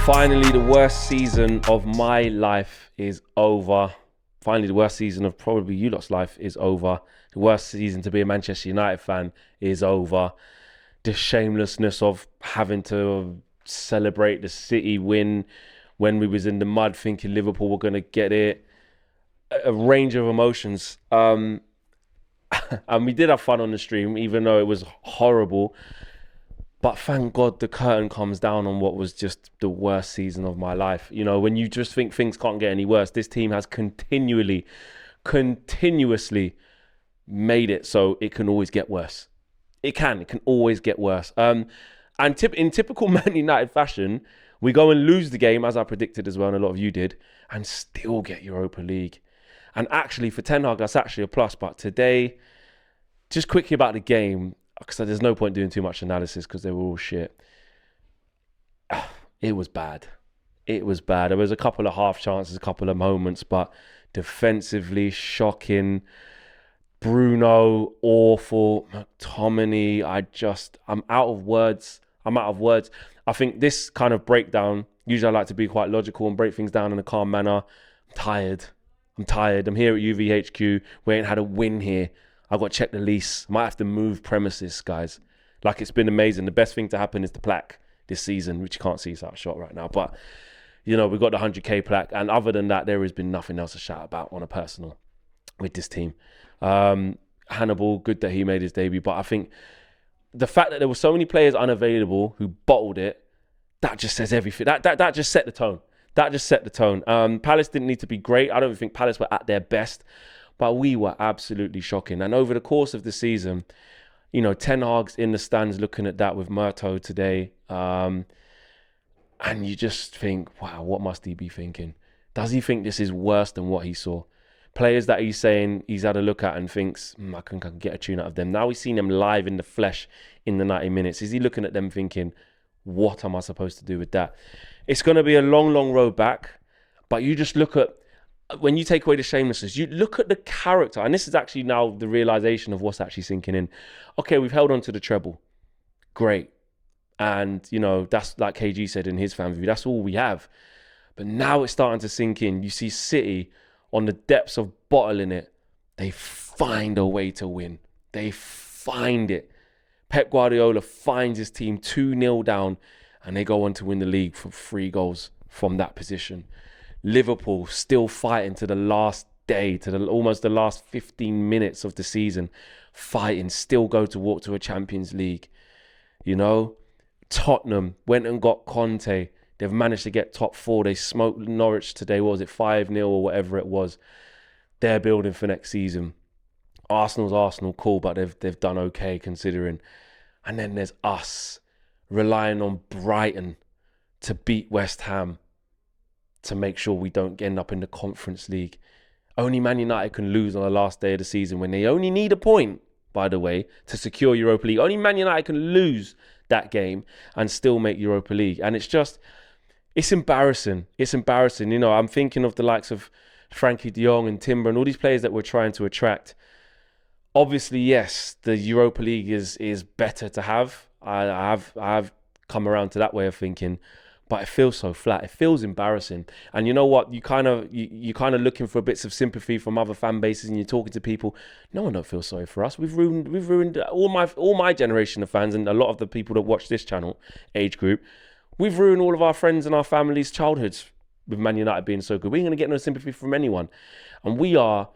Finally, the worst season of my life is over. Finally, the worst season of probably you lot's life is over. The worst season to be a Manchester United fan is over. The shamelessness of having to celebrate the City win when we was in the mud thinking Liverpool were going to get it. A range of emotions. And we did have fun on the stream, even though it was horrible. But thank God the curtain comes down on what was just the worst season of my life. You know, when you just think things can't get any worse, this team has continuously made it so it can always get worse. It can always get worse. And in typical Man United fashion, we go and lose the game, as I predicted as well, and a lot of you did, and still get Europa League. And actually, for Ten Hag, that's actually a plus. But today, just quickly about the game, because there's no point doing too much analysis because they were all shit. It was bad. It was bad. There was a couple of half chances, a couple of moments, but defensively shocking. Bruno, awful. McTominay, I'm out of words. I think this kind of breakdown, usually I like to be quite logical and break things down in a calm manner. I'm tired. I'm here at UVHQ. We ain't had a win here. I've got to check the lease. I might have to move premises, guys. Like, it's been amazing. The best thing to happen is the plaque this season, which you can't see, it's out of shot right now. But, you know, we've got the 100k plaque. And other than that, there has been nothing else to shout about on a personal with this team. Hannibal, good that he made his debut. But I think the fact that there were so many players unavailable who bottled it, that just says everything. That just set the tone. That just set the tone. Palace didn't need to be great. I don't think Palace were at their best. But we were absolutely shocking. And over the course of the season, you know, Ten Hag's in the stands looking at that with Murto today. And you just think, wow, what must he be thinking? Does he think this is worse than what he saw? Players that he's saying he's had a look at and thinks, I can get a tune out of them. Now he's seen them live in the flesh in the 90 minutes. Is he looking at them thinking, what am I supposed to do with that? It's going to be a long, long road back. But you just look at, when you take away the shamelessness, you look at the character, and this is actually now the realization of what's actually sinking in. Okay, we've held on to the treble. Great. And, you know, that's like KG said in his fan view, that's all we have. But now it's starting to sink in. You see City on the depths of bottling it. They find a way to win. They find it. Pep Guardiola finds his team 2-0 down, and they go on to win the league for 3 goals from that position. Liverpool still fighting to the last day, to almost the last 15 minutes of the season, fighting, still go to walk to a Champions League. You know, Tottenham went and got Conte. They've managed to get top 4. They smoked Norwich today. What was it, 5-0 or whatever it was? They're building for next season. Arsenal's Arsenal, cool, but they've done okay considering. And then there's us relying on Brighton to beat West Ham, to make sure we don't end up in the Conference League. Only Man United can lose on the last day of the season when they only need a point, by the way, to secure Europa League. Only Man United can lose that game and still make Europa League. And it's embarrassing. It's embarrassing. You know, I'm thinking of the likes of Frankie de Jong and Timber and all these players that we're trying to attract. Obviously, yes, the Europa League is better to have. I've come around to that way of thinking. But it feels so flat. It feels embarrassing. And you know what? You kind of looking for bits of sympathy from other fan bases, and you're talking to people. No one don't feel sorry for us. We've ruined all my generation of fans, and a lot of the people that watch this channel, age group. We've ruined all of our friends and our families' childhoods with Man United being so good. We ain't gonna get no sympathy from anyone. And we are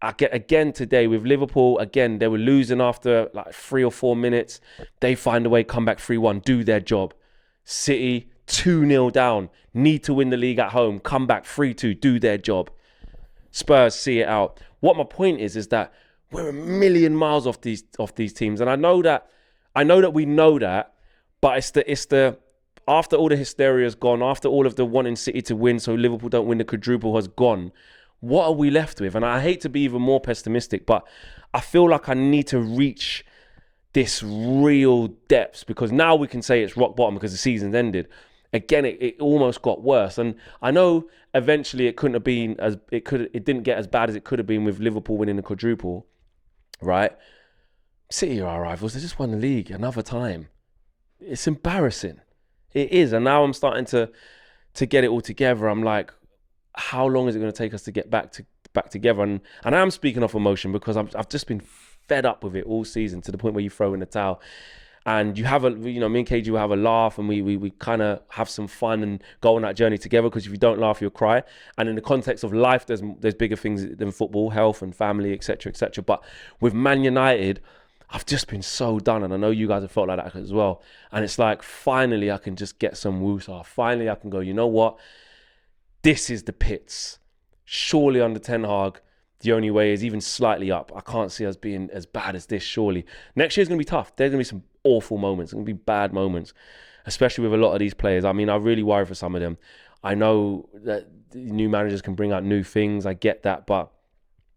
again today with Liverpool. Again, they were losing after like 3 or 4 minutes. They find a way, come back 3-1, do their job. City 2-0 down, need to win the league at home, come back 3-2, do their job. Spurs see it out. What my point is that we're a million miles off these teams, and I know that we know that, but it's the after all the hysteria's gone, after all of the wanting City to win so Liverpool don't win the quadruple has gone, what are we left with? And I hate to be even more pessimistic, but I feel like I need to reach this real depths, because now we can say it's rock bottom because the season's ended. Again, it almost got worse, and I know eventually it didn't get as bad as it could have been with Liverpool winning the quadruple, right? City are our rivals. They just won the league another time. It's embarrassing. It is, and now I'm starting to to get it all together, I'm like, how long is it going to take us to get back together? And I am speaking off emotion because I've just been fed up with it all season, to the point where you throw in the towel. And you have me and KG will have a laugh, and we kind of have some fun and go on that journey together, because if you don't laugh, you'll cry. And in the context of life, there's bigger things than football, health and family, etc., etc. But with Man United, I've just been so done, and I know you guys have felt like that as well. And it's like, finally I can just get some woosah. Finally I can go, you know what? This is the pits. Surely under Ten Hag, the only way is even slightly up. I can't see us being as bad as this, surely. Next year's going to be tough. There's going to be some awful moments. There's going to be bad moments, especially with a lot of these players. I mean, I really worry for some of them. I know that new managers can bring out new things. I get that,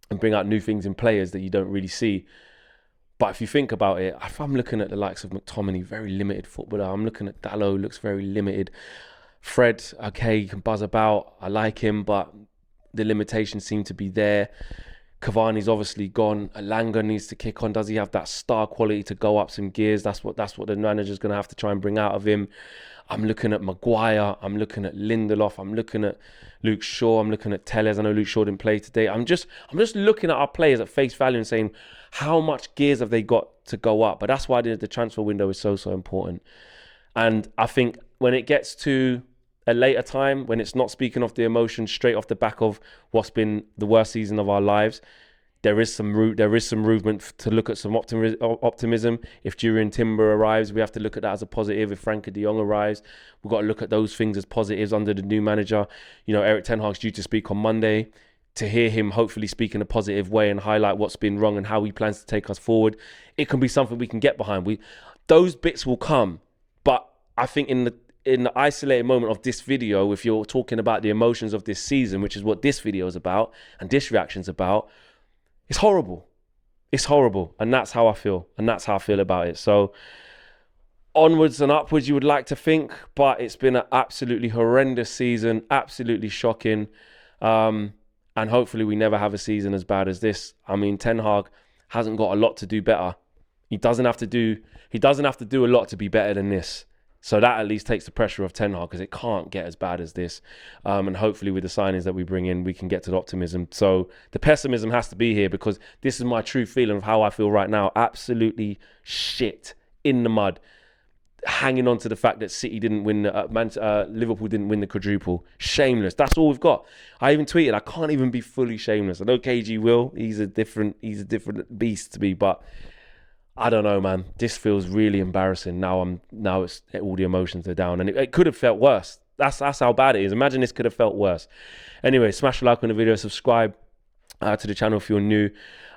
and bring out new things in players that you don't really see. But if you think about it, if I'm looking at the likes of McTominay, very limited footballer. I'm looking at Dalot, looks very limited. Fred, okay, he can buzz about. I like him, but the limitations seem to be there. Cavani's obviously gone. Alanga needs to kick on. Does he have that star quality to go up some gears? That's what the manager's going to have to try and bring out of him. I'm looking at Maguire. I'm looking at Lindelof. I'm looking at Luke Shaw. I'm looking at Tellez. I know Luke Shaw didn't play today. I'm just looking at our players at face value and saying, how much gears have they got to go up? But that's why the transfer window is so important. And I think when it gets to a later time, when it's not speaking off the emotion, straight off the back of what's been the worst season of our lives, there is some movement to look at some optimism. If Jurriën Timber arrives, we have to look at that as a positive. If Frankie de Jong arrives, we've got to look at those things as positives under the new manager. You know, Erik Ten Hag's due to speak on Monday. To hear him hopefully speak in a positive way and highlight what's been wrong and how he plans to take us forward, it can be something we can get behind. Those bits will come, but I think in the isolated moment of this video, if you're talking about the emotions of this season, which is what this video is about and this reaction's about, it's horrible. It's horrible. And that's how I feel. And that's how I feel about it. So onwards and upwards, you would like to think, but it's been an absolutely horrendous season, absolutely shocking. And hopefully we never have a season as bad as this. I mean, Ten Hag hasn't got a lot to do better. He doesn't have to do a lot to be better than this. So that at least takes the pressure off Ten Hag, because it can't get as bad as this. And hopefully with the signings that we bring in, we can get to the optimism. So the pessimism has to be here, because this is my true feeling of how I feel right now. Absolutely shit, in the mud, hanging on to the fact that City didn't win, Liverpool didn't win the quadruple. Shameless. That's all we've got. I even tweeted, I can't even be fully shameless. I know KG will. He's a different beast to me, but I don't know, man. This feels really embarrassing. Now it's all the emotions are down, and it could have felt worse. That's how bad it is. Imagine this could have felt worse. Anyway, smash a like on the video, subscribe to the channel if you're new,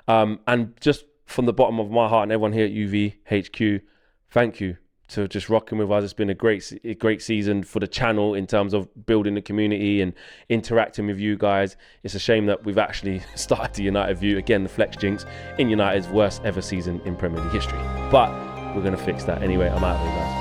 and just from the bottom of my heart and everyone here at UV HQ, thank you to just rocking with us. It's been a great season for the channel in terms of building the community and interacting with you guys. It's a shame that we've actually started the United view again, the flex jinx, in United's worst ever season in Premier League history, but we're going to fix that anyway. I'm out of here, guys.